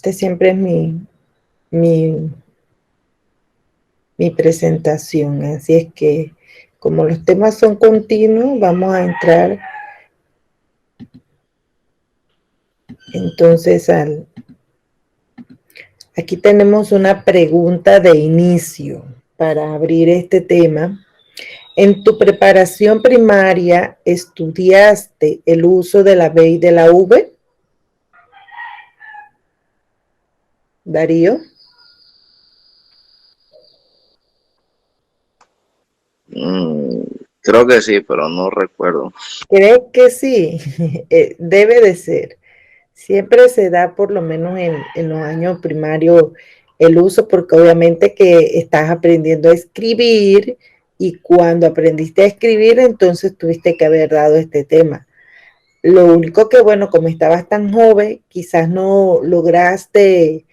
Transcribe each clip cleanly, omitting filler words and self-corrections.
Este siempre es mi, mi presentación. Así es que, como los temas son continuos, vamos a entrar entonces aquí tenemos una pregunta de inicio para abrir este tema. En tu preparación primaria, ¿estudiaste el uso de la B y de la V? Darío. Creo que sí, pero no recuerdo. Creo que sí, debe de ser. Siempre se da por lo menos en los años primarios el uso, porque obviamente que estás aprendiendo a escribir y cuando aprendiste a escribir, entonces tuviste que haber dado este tema. Lo único que, bueno, como estabas tan joven, quizás no lograste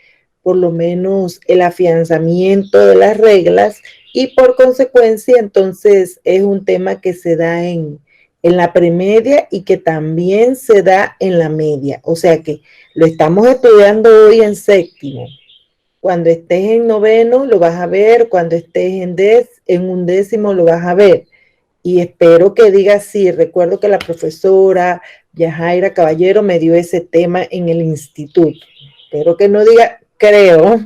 por lo menos el afianzamiento de las reglas y por consecuencia entonces es un tema que se da en la premedia y que también se da en la media. O sea que lo estamos estudiando hoy en séptimo. Cuando estés en noveno lo vas a ver, cuando estés en undécimo lo vas a ver. Y espero que diga sí. Recuerdo que la profesora Yajaira Caballero me dio ese tema en el instituto. Espero que no diga creo.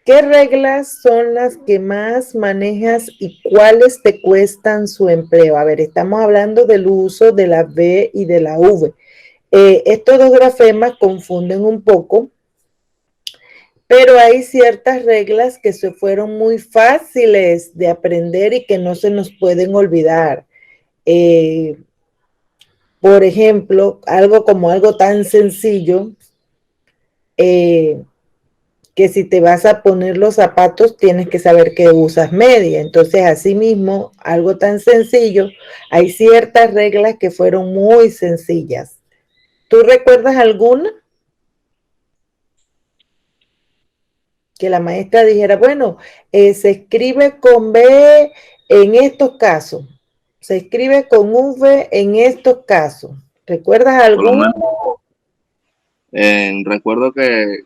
¿Qué reglas son las que más manejas y cuáles te cuestan su empleo? A ver, estamos hablando del uso de la B y de la V. Estos dos grafemas confunden un poco, pero hay ciertas reglas que se fueron muy fáciles de aprender y que no se nos pueden olvidar. Eh, por ejemplo, algo tan sencillo, eh, que si te vas a poner los zapatos tienes que saber que usas media. Entonces, asimismo, algo tan sencillo, hay ciertas reglas que fueron muy sencillas. ¿Tú recuerdas alguna? Que la maestra dijera, bueno, se escribe con B en estos casos, se escribe con V en estos casos. ¿Recuerdas Por lo alguna? menos recuerdo que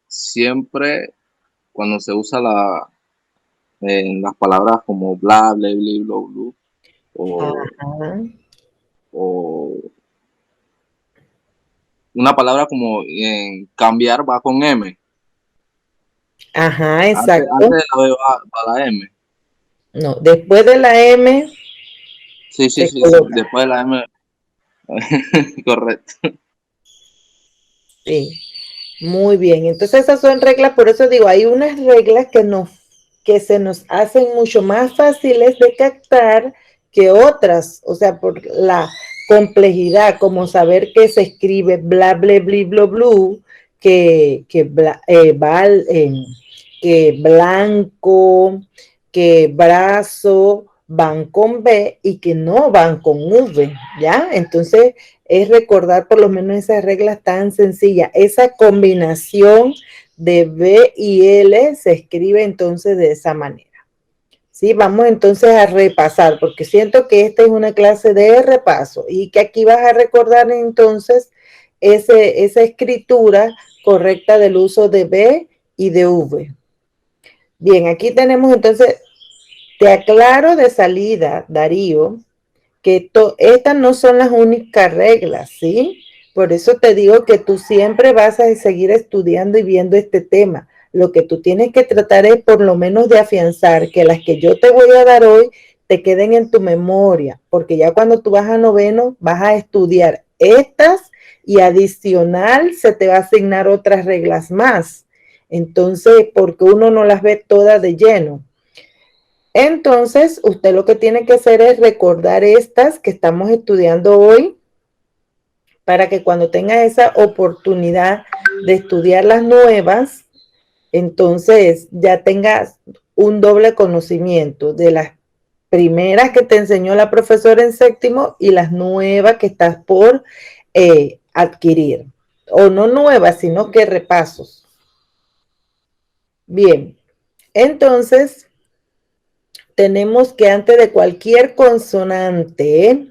siempre cuando se usa las palabras como bla, bla, bla, bla, bla, o, Ajá, o una palabra como cambiar va con M. ajá, Antes exacto. de la B va la M. No, después de la M Sí, sí, se sí, sí. coloca. Después de la M. Correcto. Sí, muy bien. Entonces esas son reglas, por eso digo, hay unas reglas que se nos hacen mucho más fáciles de captar que otras, o sea, por la complejidad, como saber que se escribe bla, bla, bla, bla, bla, que, que blanco, que brazo, van con B y que no van con V, ¿ya? Entonces, es recordar por lo menos esas reglas tan sencillas. Esa combinación de B y L se escribe entonces de esa manera. Sí, vamos entonces a repasar, porque siento que esta es una clase de repaso y que aquí vas a recordar entonces esa escritura correcta del uso de B y de V. Bien, aquí tenemos entonces, te aclaro de salida, Darío, que estas no son las únicas reglas, ¿sí? Por eso te digo que tú siempre vas a seguir estudiando y viendo este tema. Lo que tú tienes que tratar es por lo menos de afianzar que las que yo te voy a dar hoy te queden en tu memoria, porque ya cuando tú vas a noveno vas a estudiar estas y adicional se te va a asignar otras reglas más. Entonces, porque uno no las ve todas de lleno. Entonces, usted lo que tiene que hacer es recordar estas que estamos estudiando hoy para que cuando tenga esa oportunidad de estudiar las nuevas, entonces ya tengas un doble conocimiento de las primeras que te enseñó la profesora en séptimo y las nuevas que estás por adquirir. O no nuevas, sino que repasos. Bien, entonces tenemos que antes de cualquier consonante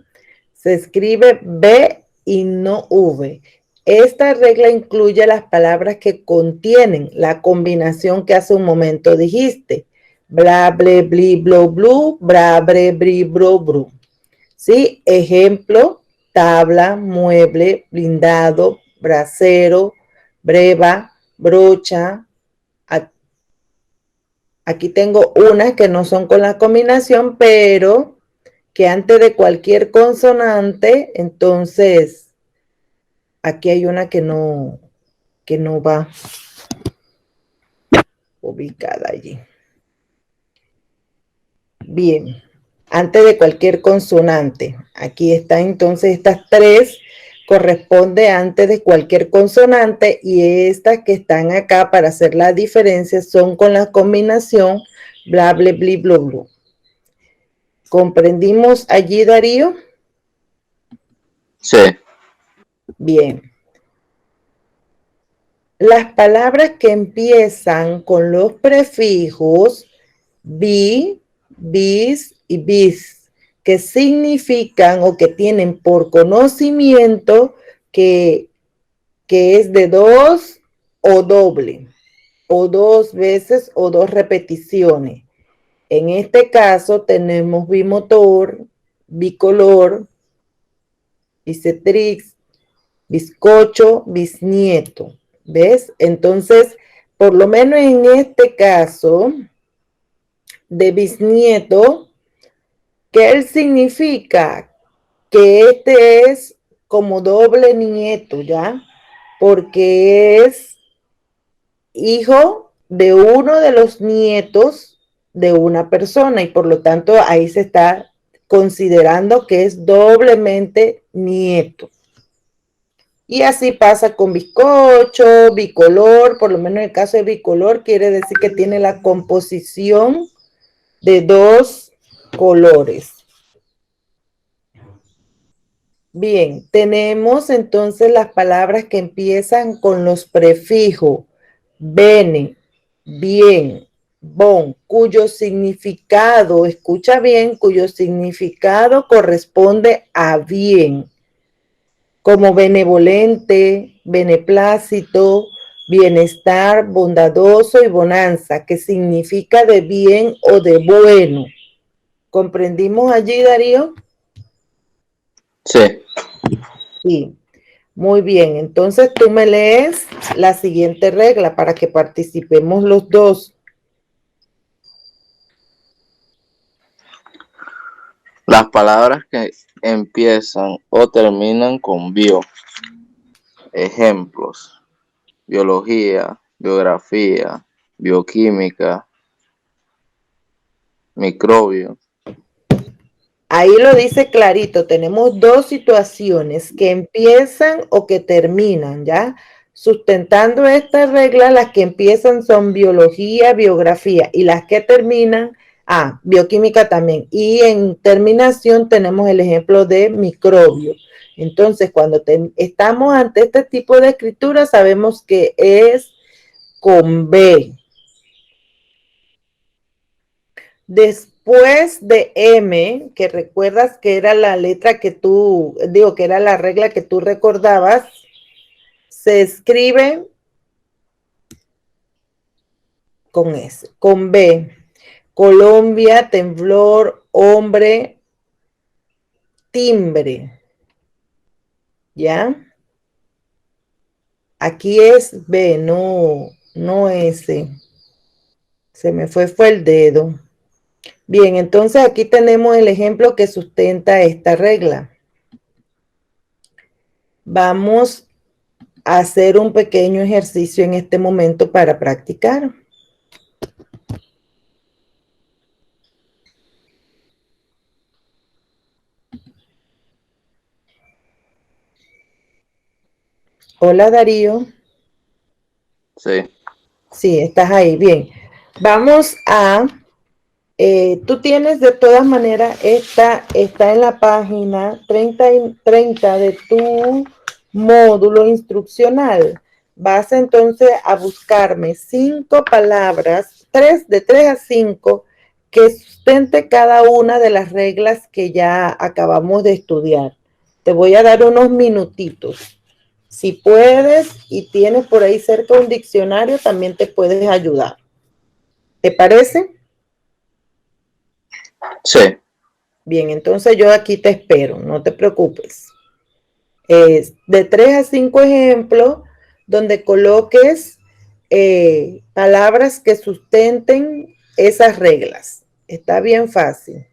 se escribe B y no V. Esta regla incluye las palabras que contienen la combinación que hace un momento dijiste. Bla, ble, bli, blo, blu, bra, bre, bri, bro, bru. ¿Sí? Ejemplo, tabla, mueble, blindado, brasero, breva, brocha. Aquí tengo unas que no son con la combinación, pero que antes de cualquier consonante, entonces aquí hay una que no va ubicada allí. Bien, antes de cualquier consonante. Aquí están entonces estas tres, corresponde antes de cualquier consonante, y estas que están acá para hacer la diferencia son con la combinación bla, ble, bli, blo, blu. ¿Comprendimos allí, Darío? Sí. Bien. Las palabras que empiezan con los prefijos bi, bis y bis, que significan o que tienen por conocimiento que es de dos o doble, o dos veces o dos repeticiones. En este caso tenemos bimotor, bicolor, bicetrix, bizcocho, bisnieto. ¿Ves? Entonces, por lo menos en este caso de bisnieto, ¿qué él significa? Que este es como doble nieto, ¿ya? Porque es hijo de uno de los nietos de una persona y por lo tanto ahí se está considerando que es doblemente nieto. Y así pasa con bizcocho, bicolor, por lo menos en el caso de bicolor quiere decir que tiene la composición de dos colores. Bien, tenemos entonces las palabras que empiezan con los prefijos bene, bien, bon, cuyo significado, escucha bien, cuyo significado corresponde a bien, como benevolente, beneplácito, bienestar, bondadoso y bonanza, que significa de bien o de bueno. ¿Comprendimos allí, Darío? Sí. Sí. Muy bien, entonces tú me lees la siguiente regla para que participemos los dos. Las palabras que empiezan o terminan con bio. Ejemplos: biología, biografía, bioquímica, microbio. Ahí lo dice clarito, tenemos dos situaciones que empiezan o que terminan, ¿ya? Sustentando esta regla, las que empiezan son biología, biografía, y las que terminan, bioquímica también. Y en terminación tenemos el ejemplo de microbio. Entonces, cuando estamos ante este tipo de escritura, sabemos que es con B. Después de M, que recuerdas que era la letra que tú, digo, que era la regla que tú recordabas, se escribe con S, con B. Colombia, temblor, hombre, timbre. ¿Ya? Aquí es B, no S. Se me fue el dedo. Bien, entonces aquí tenemos el ejemplo que sustenta esta regla. Vamos a hacer un pequeño ejercicio en este momento para practicar. Hola, Darío. Sí. Sí, estás ahí. Bien. Vamos a... tú tienes de todas maneras, está en la página 30 de tu módulo instruccional. Vas entonces a buscarme 5 palabras, de 3 a 5, que sustente cada una de las reglas que ya acabamos de estudiar. Te voy a dar unos minutitos. Si puedes y tienes por ahí cerca un diccionario, también te puedes ayudar. ¿Te parece? Sí. Bien, entonces yo aquí te espero, no te preocupes. De 3 a 5 ejemplos donde coloques palabras que sustenten esas reglas. Está bien fácil.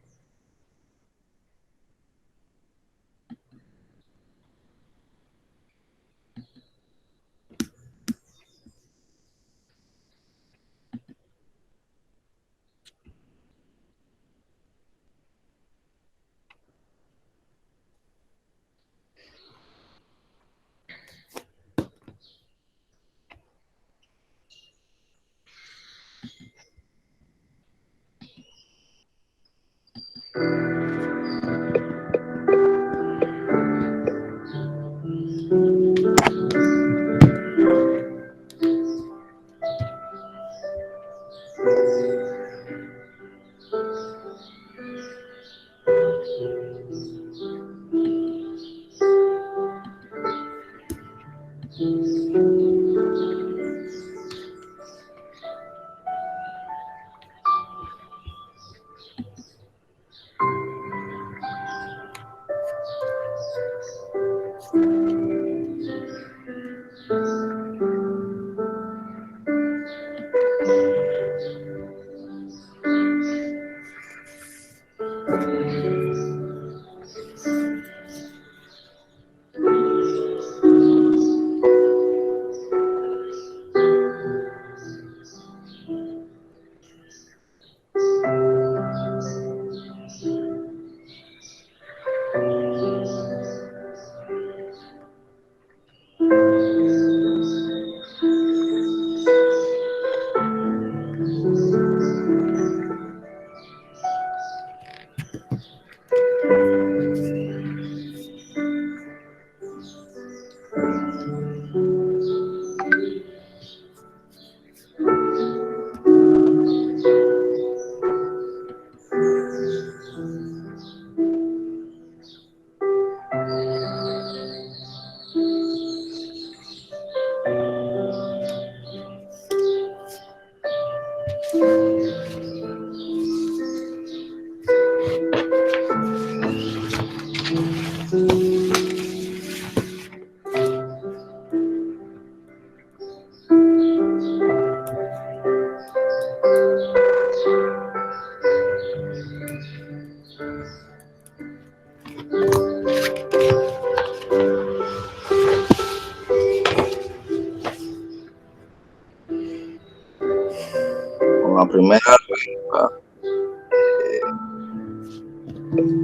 Con la primera regla,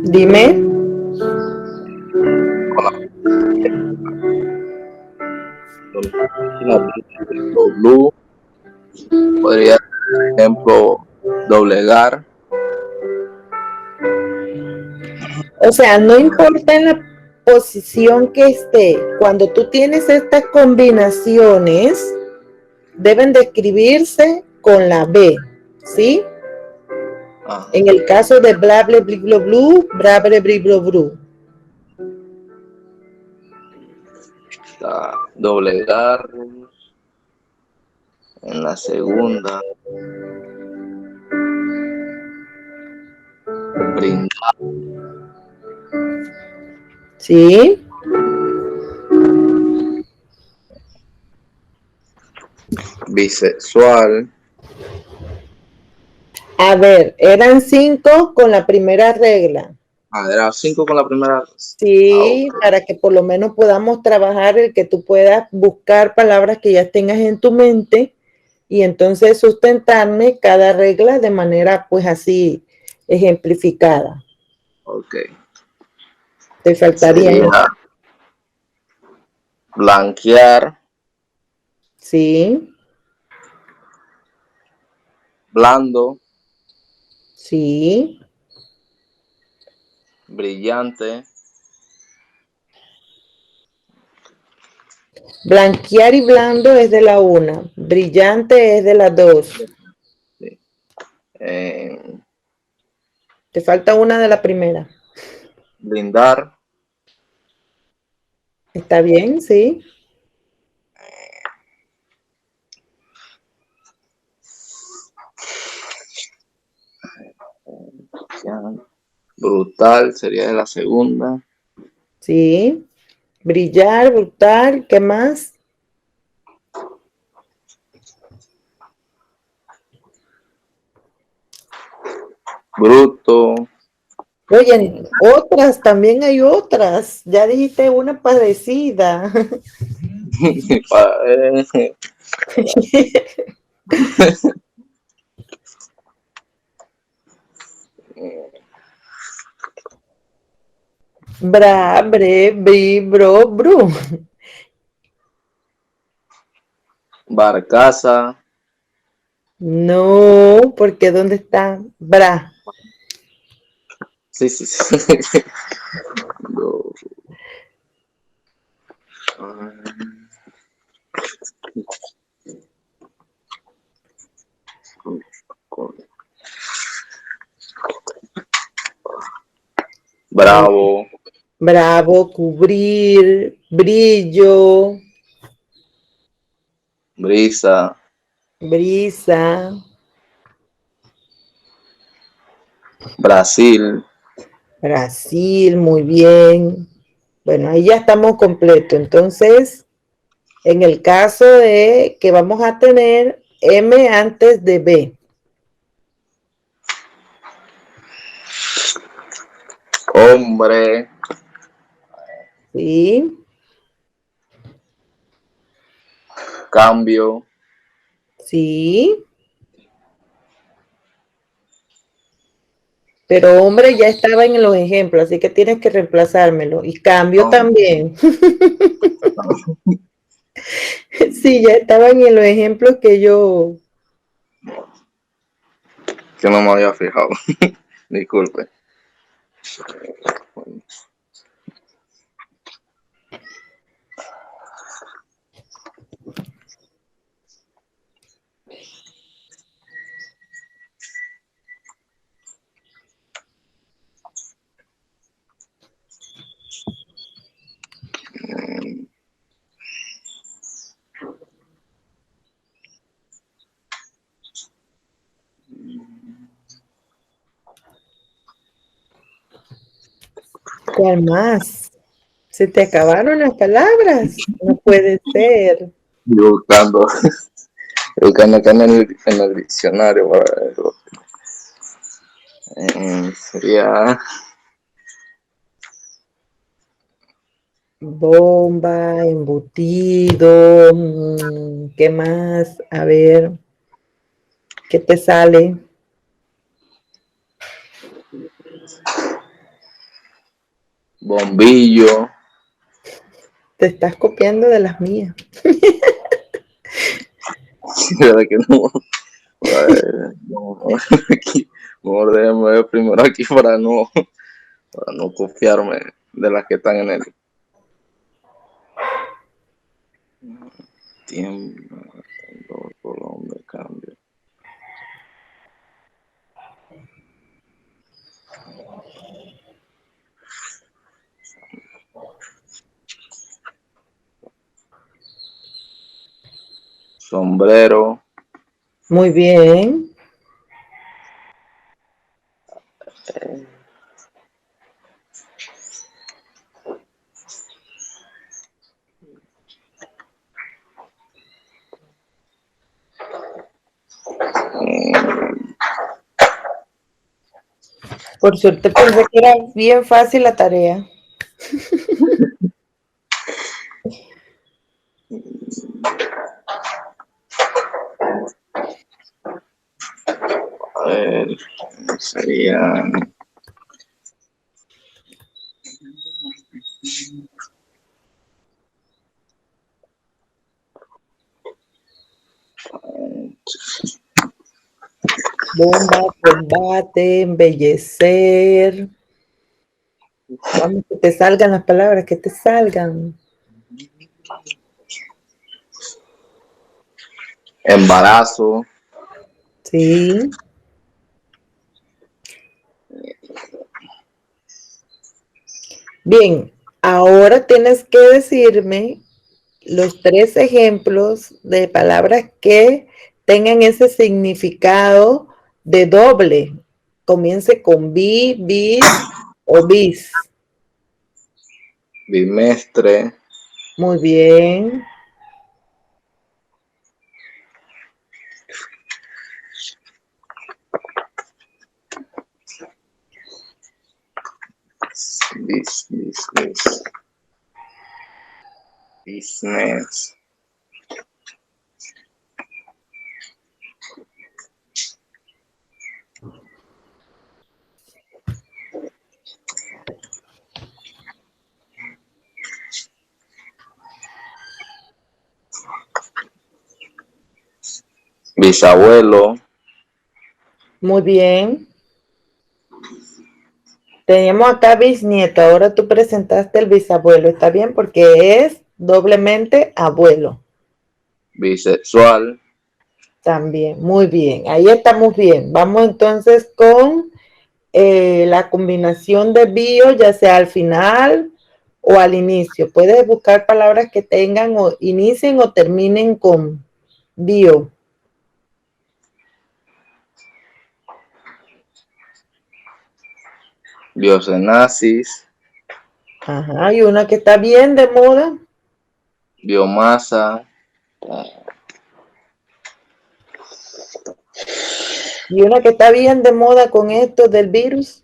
Dime. con la W, podría ser, por ejemplo, doblegar. O sea, no importa en la posición que esté, cuando tú tienes estas combinaciones, deben de escribirse con la B, ¿sí? Ajá. En el caso de blable bliblo blue, brable bliblo blue. Doblegar. En la segunda, brindar. ¿Sí? Bisexual. A ver, eran 5 con la primera regla. Era 5 con la primera. Sí, Okay. para que por lo menos podamos trabajar el que tú puedas buscar palabras que ya tengas en tu mente y entonces sustentarme cada regla de manera pues así ejemplificada. Ok. Te faltaría, Sería blanquear, sí, blando, sí. brillante, Blanquear y blando es de la 1, brillante es de la 2. sí. eh, Te falta una de la primera. blindar, ¿Está bien? Sí. Brutal sería de la segunda. Sí. Brillar, brutal, ¿qué más? Bruto. Oye, otras, también hay otras. Ya dijiste una parecida. Bra, bre, bri, bro, bru. Barcaza. No, porque ¿dónde está? Bra. Sí, sí, sí. No. Bravo. Bravo, cubrir, brillo, Brisa. brisa, Brasil. Brasil, muy bien. Bueno, ahí ya estamos completos. Entonces, en el caso de que vamos a tener M antes de B, Hombre. ¿sí? Cambio. Sí. Pero hombre ya estaba en los ejemplos, así que tienes que reemplazármelo. Y cambio No, también. no, Sí, ya estaban en los ejemplos que yo. que no me había fijado. Disculpe. ¿Cuál más? Se te acabaron las palabras. No puede ser. Yo buscando acá en el diccionario para verlo. Sería Bomba, embutido. ¿Qué más? A ver, ¿qué te sale? bombillo. Te estás copiando de las mías. ¿Verdad que no? No, aquí, mejor déjame ver primero aquí para no copiarme de las que están en el tiempo. Colombia, cambio. Sombrero. Muy bien. Por suerte pensé que era bien fácil la tarea. A ver, sería Bomba, combate, embellecer. Vamos, que te salgan las palabras, que te salgan. embarazo. Sí. Bien, ahora tienes que decirme los 3 ejemplos de palabras que tengan ese significado de doble. comience con bi, bis o bis. Bimestre. Muy bien. Business. Bisabuelo. Muy bien. Teníamos acá bisnieto, ahora tú presentaste el bisabuelo, ¿está bien? Porque es doblemente abuelo. Bisexual. También, muy bien, ahí estamos bien. Vamos entonces con la combinación de bio, ya sea al final o al inicio. Puedes buscar palabras que tengan o inicien o terminen con bio. Biocenasis. Ajá, y una que está bien de moda. Biomasa. Y una que está bien de moda con esto del virus.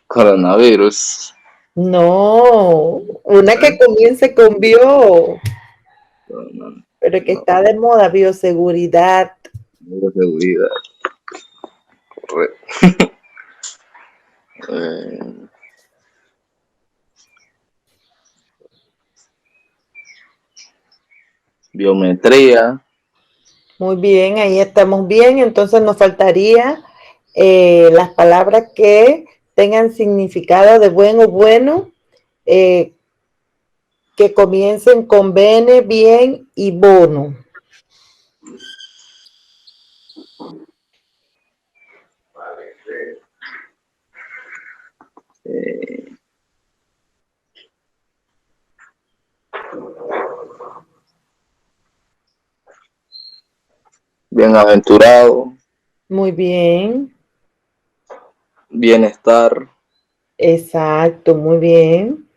Coronavirus. No, una que comience con bio, No, pero que no, está de moda, bioseguridad. no, seguridad. Correcto. Biometría. Muy bien, ahí estamos bien. Entonces nos faltaría las palabras que tengan significado de bueno, bueno, eh, que comiencen con bene, bien y bono. Bienaventurado. Muy bien, Bienestar. exacto, muy bien.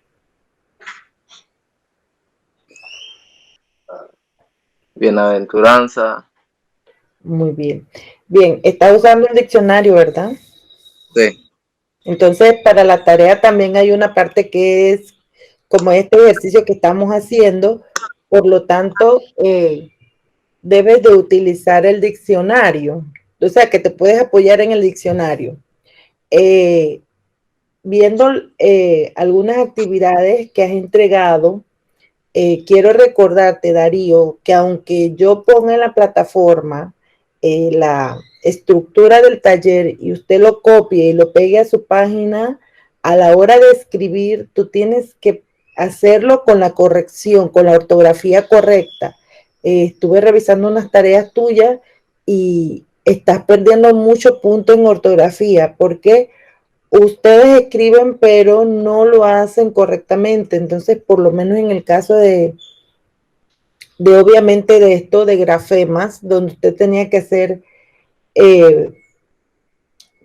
Bienaventuranza. Muy bien. Bien, está usando el diccionario, ¿verdad? Sí. Entonces, para la tarea también hay una parte que es como este ejercicio que estamos haciendo, por lo tanto, debes de utilizar el diccionario, o sea, que te puedes apoyar en el diccionario. Eh, Viendo algunas actividades que has entregado, quiero recordarte, Darío, que aunque yo ponga en la plataforma la estructura del taller y usted lo copie y lo pegue a su página, a la hora de escribir, tú tienes que hacerlo con la corrección, con la ortografía correcta. Estuve revisando unas tareas tuyas y estás perdiendo mucho punto en ortografía. ¿Por qué? Ustedes escriben, pero no lo hacen correctamente. Entonces, por lo menos en el caso de obviamente de esto de grafemas, donde usted tenía que hacer, eh,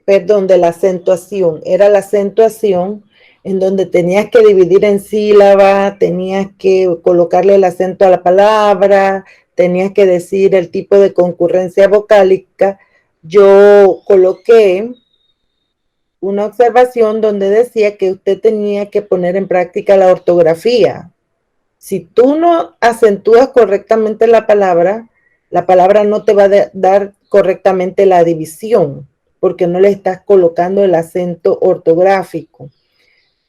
perdón, de la acentuación, era la acentuación en donde tenías que dividir en sílaba, tenías que colocarle el acento a la palabra, tenías que decir el tipo de concurrencia vocálica. Yo coloqué una observación donde decía que usted tenía que poner en práctica la ortografía. Si tú no acentúas correctamente la palabra no te va a dar correctamente la división, porque no le estás colocando el acento ortográfico.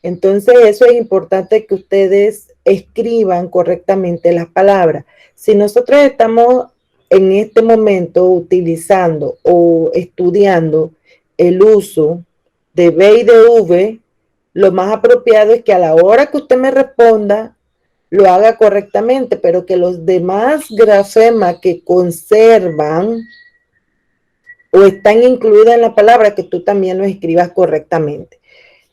Entonces, eso es importante que ustedes escriban correctamente las palabras. Si nosotros estamos en este momento utilizando o estudiando el uso de B y de V, lo más apropiado es que a la hora que usted me responda, lo haga correctamente, pero que los demás grafemas que conservan o están incluidos en la palabra, que tú también los escribas correctamente.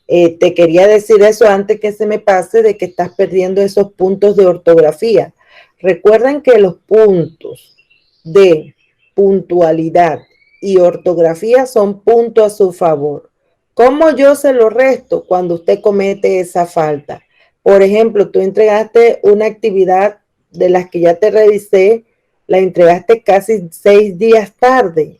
Te quería decir eso antes que se me pase de que estás perdiendo esos puntos de ortografía. Recuerden que los puntos de puntualidad y ortografía son puntos a su favor. ¿Cómo yo se lo resto cuando usted comete esa falta? Por ejemplo, tú entregaste una actividad de las que ya te revisé, la entregaste casi 6 días tarde.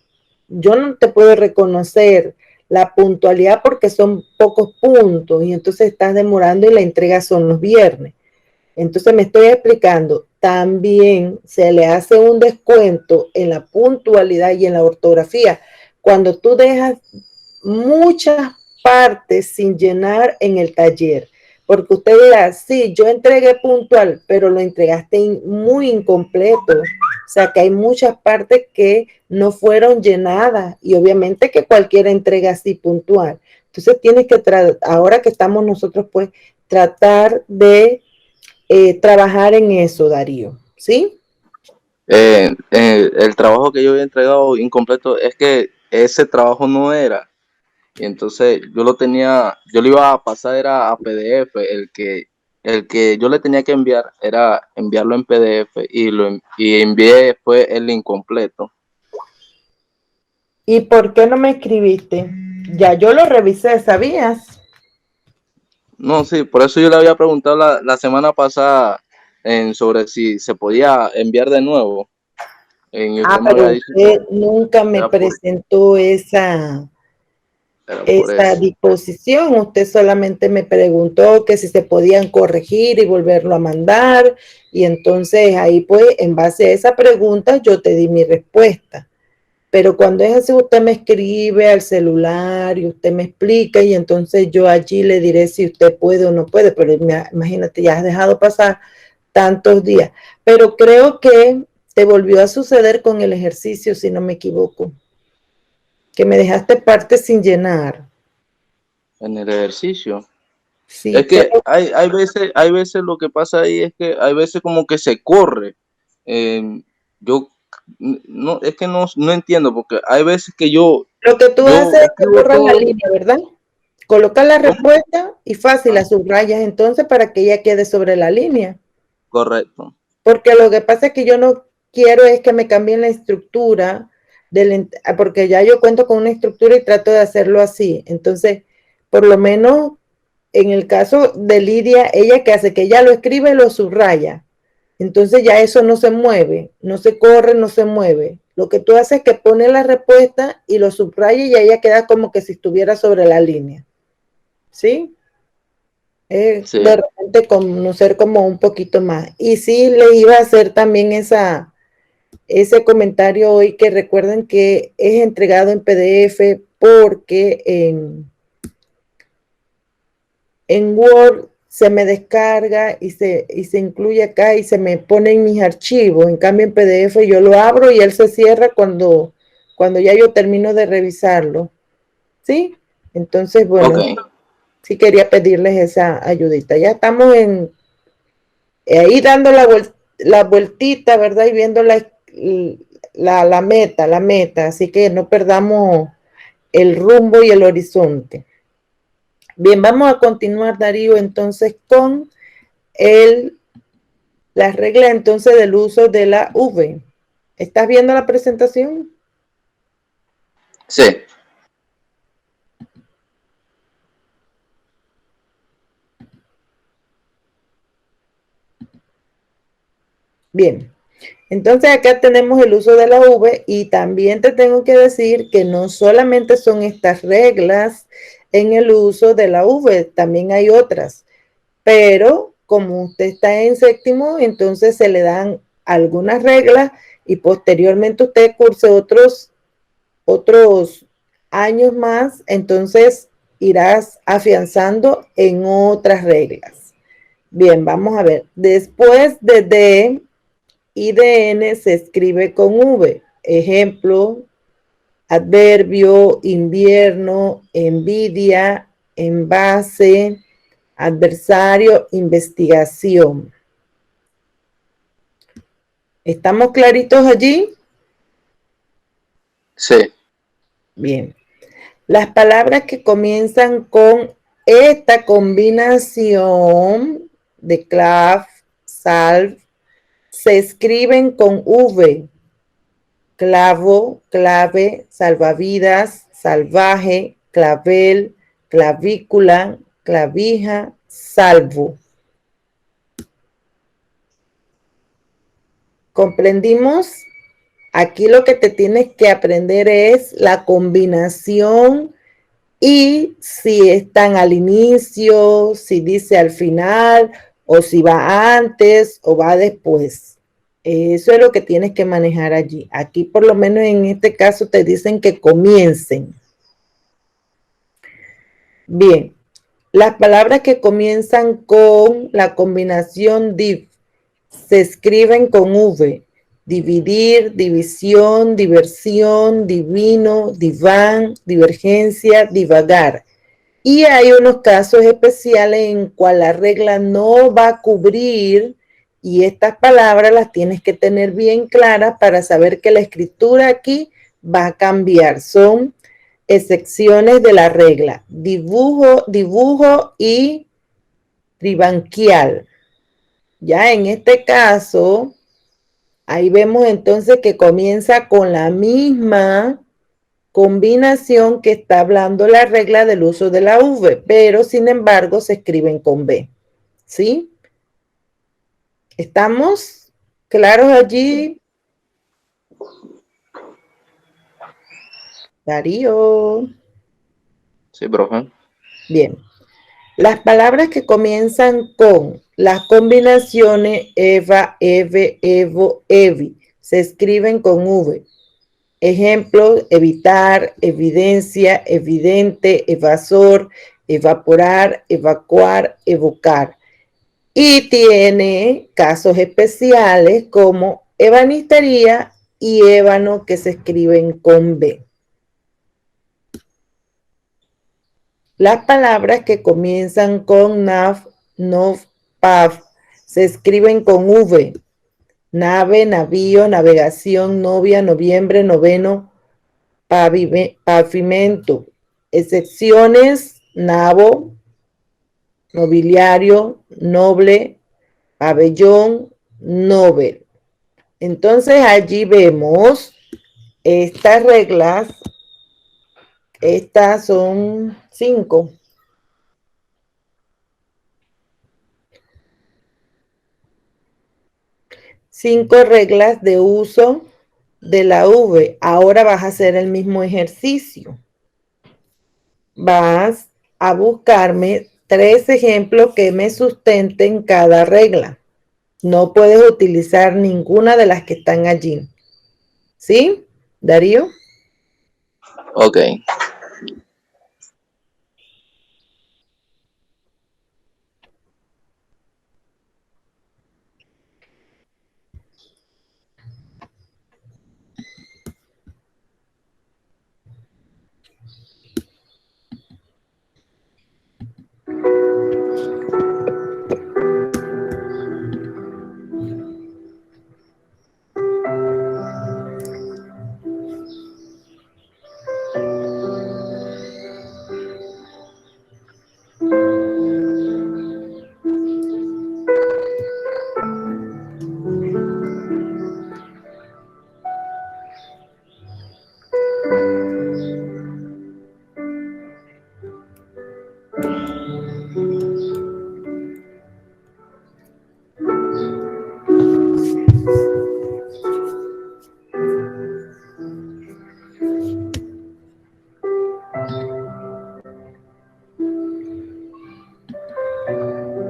Yo no te puedo reconocer la puntualidad porque son pocos puntos y entonces estás demorando y la entrega son los viernes. Entonces me estoy explicando, también se le hace un descuento en la puntualidad y en la ortografía cuando tú dejas muchas partes sin llenar en el taller. Porque usted dirá, sí, yo entregué puntual, pero lo entregaste muy incompleto. O sea que hay muchas partes que no fueron llenadas y obviamente que cualquiera entrega así puntual. Entonces tienes que, ahora que estamos nosotros, pues, tratar de trabajar en eso, Darío, ¿sí? El trabajo que yo había entregado incompleto es que ese trabajo no era. Y entonces yo le iba a pasar era a PDF, el que yo le tenía que enviar era enviarlo en PDF y envié después el incompleto. ¿Y por qué no me escribiste? Ya yo lo revisé, ¿sabías? No, sí, por eso yo le había preguntado la semana pasada sobre si se podía enviar de nuevo. Y usted Ah, me había pero dicho que usted nunca me era por, presentó esa, era por esa eso. disposición. Usted solamente me preguntó que si se podían corregir y volverlo a mandar. Y entonces ahí pues en base a esa pregunta yo te di mi respuesta. Pero cuando es así, usted me escribe al celular y usted me explica y entonces yo allí le diré si usted puede o no puede. Pero imagínate, ya has dejado pasar tantos días. Pero creo que te volvió a suceder con el ejercicio, si no me equivoco, que me dejaste parte sin llenar. En el ejercicio. Es Sí, que hay veces lo que pasa ahí es que hay veces como que se corre. Eh, yo no, es que no entiendo, porque hay veces que lo que tú yo haces es que escribo borras la todo. línea, ¿verdad? Colocas la ¿Cómo? respuesta y fácil, Ah, la subrayas entonces para que ella quede sobre la línea. correcto. Porque lo que pasa es que yo no quiero es que me cambien la estructura, porque ya yo cuento con una estructura y trato de hacerlo así. Entonces, por lo menos en el caso de Lidia, ella que hace que ella lo escribe y lo subraya. Entonces ya eso no se mueve, no se corre, no se mueve. Lo que tú haces es que pones la respuesta y lo subraya y ella queda como que si estuviera sobre la línea. ¿Sí? De Sí, repente conocer como un poquito más. Y sí, le iba a hacer también ese comentario hoy que recuerden que es entregado en PDF porque en Word se me descarga y se incluye acá y se me pone en mis archivos. En cambio en PDF yo lo abro y él se cierra cuando ya yo termino de revisarlo. ¿Sí? Entonces, ok. bueno, sí quería pedirles esa ayudita. Ya estamos ahí dando la vueltita, ¿verdad? Y viendo la meta. Así que no perdamos el rumbo y el horizonte. Bien, vamos a continuar, Darío, entonces con el, la regla entonces del uso de la V. ¿Estás viendo la presentación? Sí, Bien. Entonces acá tenemos el uso de la V y también te tengo que decir que no solamente son estas reglas en el uso de la V, también hay otras. Pero como usted está en séptimo, entonces se le dan algunas reglas y posteriormente usted curse otros años más, entonces irás afianzando en otras reglas. Bien, vamos a ver. Después de D y de N se escribe con V. Ejemplo, adverbio, invierno, envidia, envase, adversario, investigación. ¿Estamos claritos allí? sí, Bien. Las palabras que comienzan con esta combinación de clav, salv, se escriben con V. clavo, clave, salvavidas, salvaje, clavel, clavícula, clavija, salvo. ¿Comprendimos? Aquí lo que te tienes que aprender es la combinación y si están al inicio, si dice al final, o si va antes o va después. Eso es lo que tienes que manejar allí. Aquí por lo menos en este caso te dicen que comiencen. Bien, las palabras que comienzan con la combinación div se escriben con V. Dividir, división, diversión, divino, diván, divergencia, divagar. Y hay unos casos especiales en cual la regla no va a cubrir y estas palabras las tienes que tener bien claras para saber que la escritura aquí va a cambiar. Son excepciones de la regla. Dibujo y tribanquial. Ya en este caso, ahí vemos entonces que comienza con la misma combinación que está hablando la regla del uso de la V, pero sin embargo se escriben con B. ¿Sí? ¿Estamos claros allí? Darío. Sí, profe. Bien. Las palabras que comienzan con las combinaciones Eva, Eve, Evo, Evi se escriben con V. Ejemplos: evitar, evidencia, evidente, evasor, evaporar, evacuar, evocar. Y tiene casos especiales como ebanistería y ébano que se escriben con B. Las palabras que comienzan con nav, nov, pav se escriben con V. Nave, navío, navegación, novia, noviembre, noveno, pavimento. Excepciones: nabo, nobiliario, noble, pabellón, nobel. Entonces allí vemos estas reglas, estas son cinco reglas de uso de la V. Ahora vas a hacer el mismo ejercicio. Vas a buscarme 3 ejemplos que me sustenten cada regla. No puedes utilizar ninguna de las que están allí. ¿Sí, Darío? Ok.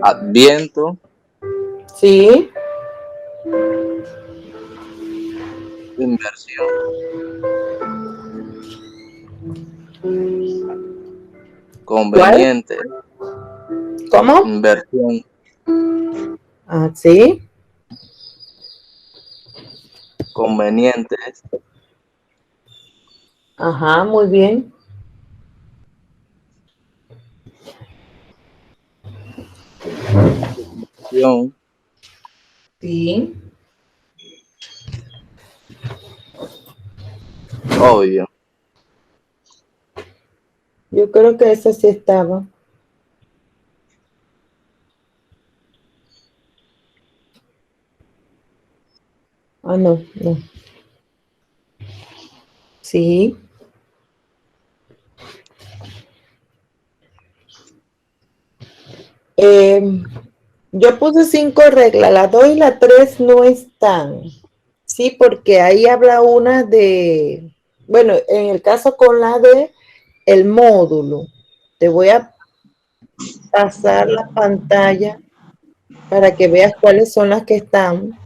Adviento, Sí. inversión, ¿Cuál? conveniente, ¿Cómo? inversión, Ah, sí. convenientes, Ajá, muy bien. inversión, Sí. obvio. Yo creo que esa sí estaba. Ah, no, no. Sí. Eh, yo puse 5 reglas, la 2 y la 3 no están. Sí, porque ahí habla una de, bueno, en el caso con la de el módulo, te voy a pasar la pantalla para que veas cuáles son las que están,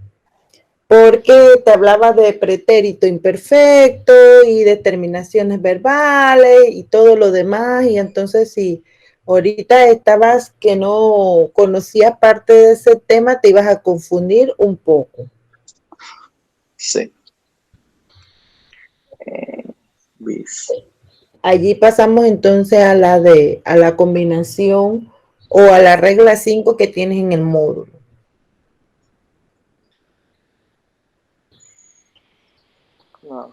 porque te hablaba de pretérito imperfecto y determinaciones verbales y todo lo demás, y entonces si ahorita estabas que no conocías parte de ese tema, te ibas a confundir un poco. Sí. Allí pasamos entonces a la combinación o a la regla 5 que tienes en el módulo. Ah.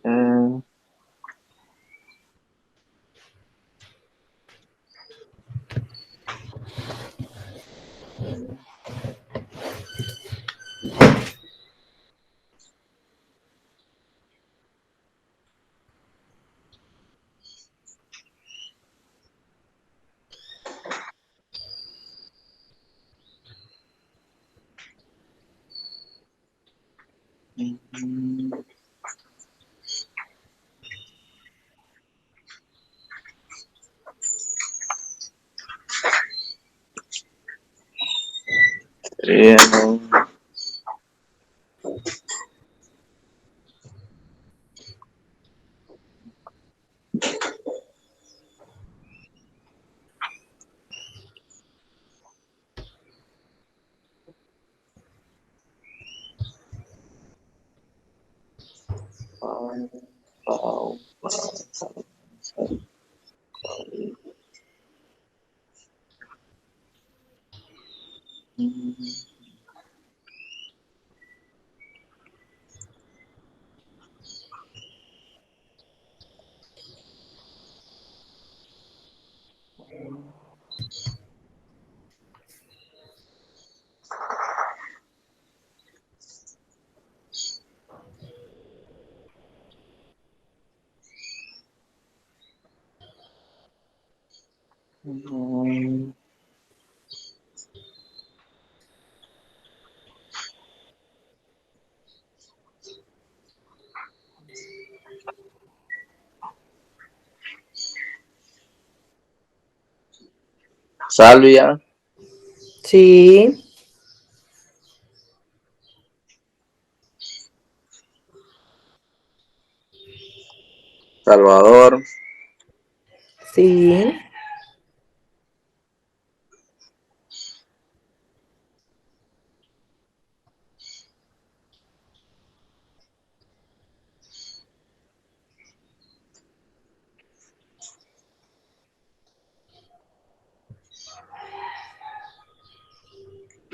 Eh, sería, Salvia, Sí, Salvador, sí,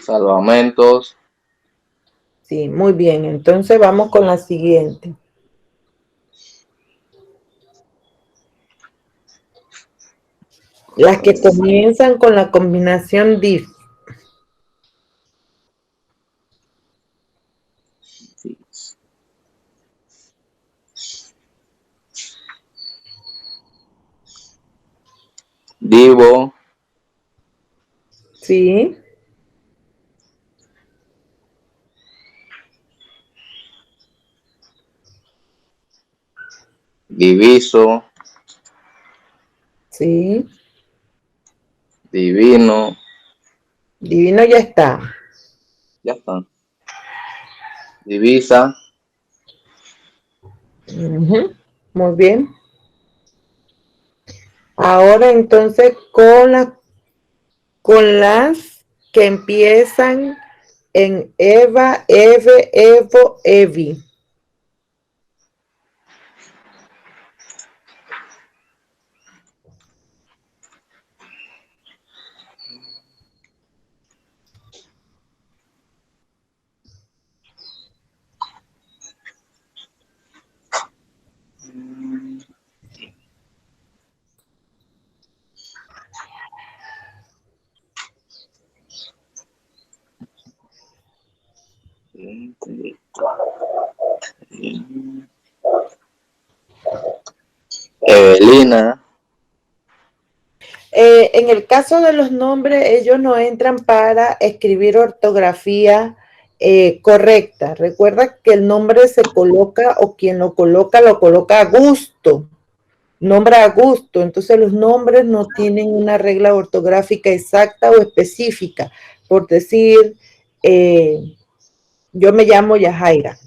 Salvamentos, sí, muy bien. Entonces vamos con la siguiente. Las que comienzan con la combinación DIF. Divo, Sí, Diviso, sí. Divino, Divino ya está. ya está. Divisa, Ujú, muy bien. Ahora entonces con las que empiezan en Eva, Eve, Evo, Evi. Evelina. En el caso de los nombres, ellos no entran para escribir ortografía correcta. Recuerda que el nombre se coloca o quien lo coloca a gusto, nombra a gusto. Entonces los nombres no tienen una regla ortográfica exacta o específica. Por decir, yo me llamo Yajaira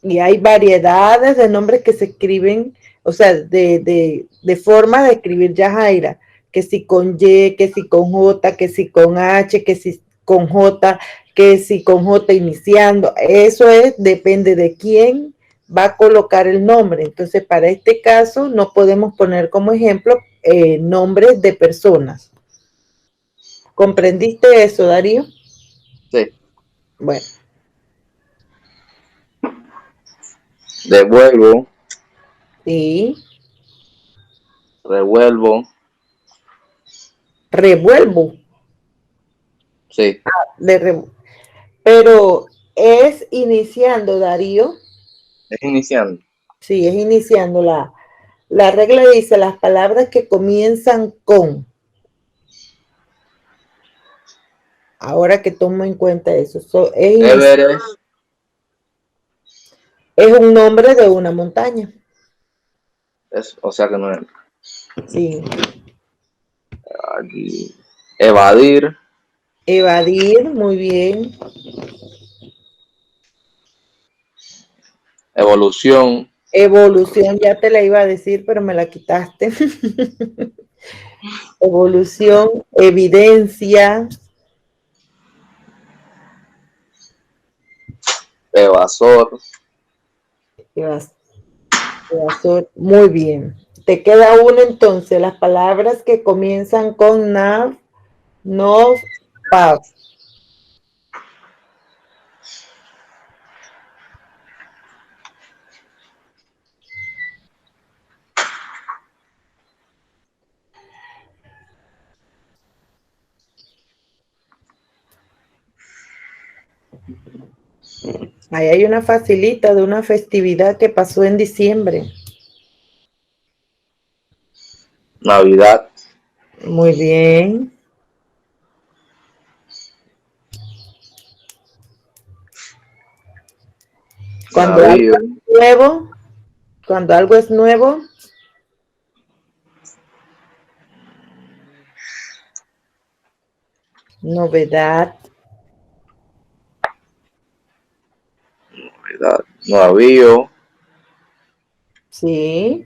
y hay variedades de nombres que se escriben, o sea, de forma de escribir Yajaira, que si con Y, que si con J, que si con H, que si con J, que si con J iniciando. Eso es, depende de quién va a colocar el nombre. Entonces, para este caso, no podemos poner como ejemplo nombres de personas. ¿Comprendiste eso, Darío? Sí. Bueno. Devuelvo. Sí. Revuelvo. Revuelvo. Sí. Pero es iniciando, Darío. Es iniciando. Sí, es iniciando. La regla dice las palabras que comienzan con. Ahora que tomo en cuenta eso. Everest. Es un nombre de una montaña. O sea que no es. Sí. Aquí. Evadir. Evadir, muy bien. Evolución. Evolución, ya te la iba a decir, pero me la quitaste. Evolución, evidencia. Evasor. Muy bien. Te queda uno entonces, las palabras que comienzan con nav, nov, pav. Ahí hay una facilita de una festividad que pasó en diciembre. Navidad. Muy bien. Cuando algo Navío. es nuevo, cuando algo es nuevo, novedad. Navío. Sí.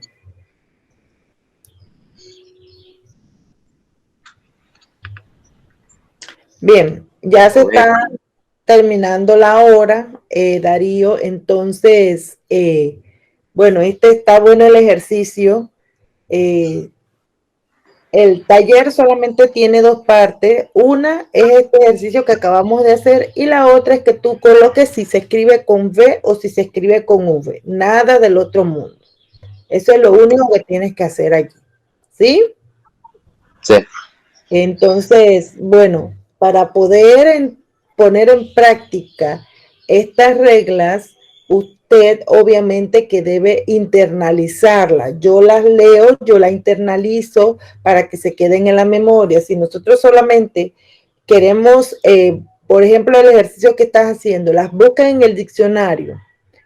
Bien, ya se está terminando la hora, Darío. Entonces, bueno, está bueno el ejercicio. El taller solamente tiene dos partes. Una es este ejercicio que acabamos de hacer y la otra es que tú coloques si se escribe con V o si se escribe con V. Nada del otro mundo. Eso es lo único que tienes que hacer aquí. ¿Sí? Sí. Entonces, bueno, para poder poner en práctica estas reglas, usted obviamente que debe internalizarlas. Yo las leo, yo las internalizo para que se queden en la memoria. Si nosotros solamente queremos, por ejemplo, el ejercicio que estás haciendo, las buscas en el diccionario,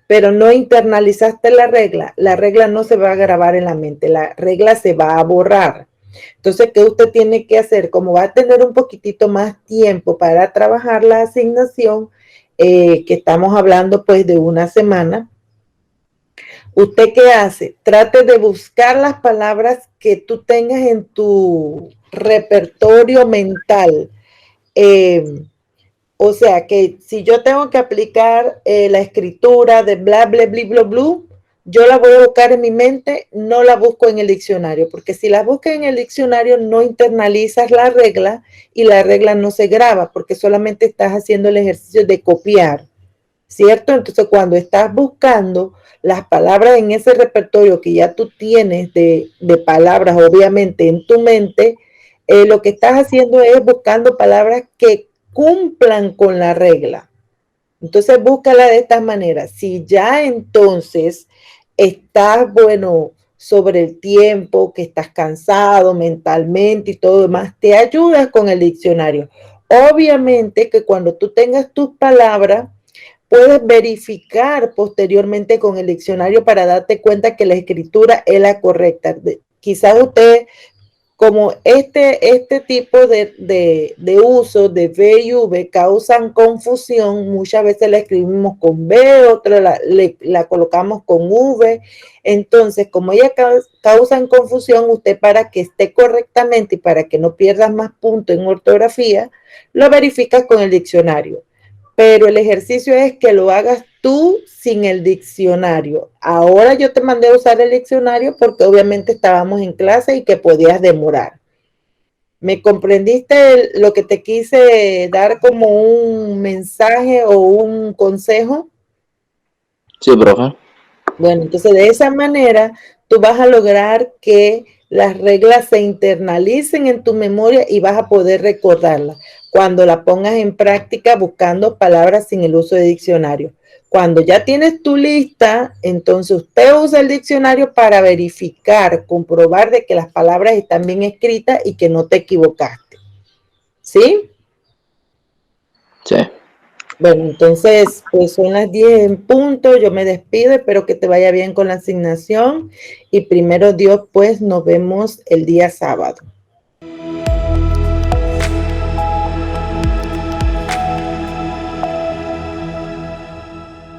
pero no internalizaste la regla no se va a grabar en la mente, la regla se va a borrar. Entonces, ¿qué usted tiene que hacer? Como va a tener un poquitito más tiempo para trabajar la asignación, que estamos hablando pues de una semana, ¿usted qué hace? Trate de buscar las palabras que tú tengas en tu repertorio mental. O sea que si yo tengo que aplicar la escritura de bla, bla, bla, bla, bla, yo la voy a buscar en mi mente, no la busco en el diccionario, porque si la buscas en el diccionario no internalizas la regla y la regla no se graba, porque solamente estás haciendo el ejercicio de copiar, ¿cierto? Entonces cuando estás buscando las palabras en ese repertorio que ya tú tienes de palabras, obviamente, en tu mente, lo que estás haciendo es buscando palabras que cumplan con la regla. Entonces búscala de esta manera. Si ya entonces estás, bueno, sobre el tiempo, que estás cansado mentalmente y todo demás, te ayudas con el diccionario. Obviamente que cuando tú tengas tus palabras, puedes verificar posteriormente con el diccionario para darte cuenta que la escritura es la correcta. Quizás usted, como este tipo de uso de V y V causan confusión, muchas veces la escribimos con B, otra la colocamos con V. Entonces, como ellas causan confusión, usted, para que esté correctamente y para que no pierdas más puntos en ortografía, lo verificas con el diccionario. Pero el ejercicio es que lo hagas tú sin el diccionario. Ahora yo te mandé a usar el diccionario porque obviamente estábamos en clase y que podías demorar. ¿Me comprendiste lo que te quise dar como un mensaje o un consejo? Sí, profe. Bueno, entonces de esa manera tú vas a lograr que las reglas se internalicen en tu memoria y vas a poder recordarlas cuando la pongas en práctica buscando palabras sin el uso de diccionario. Cuando ya tienes tu lista, entonces usted usa el diccionario para verificar, comprobar de que las palabras están bien escritas y que no te equivocaste. ¿Sí? Sí. Bueno, entonces, pues son las 10 en punto, yo me despido, espero que te vaya bien con la asignación y primero Dios, pues nos vemos el día sábado.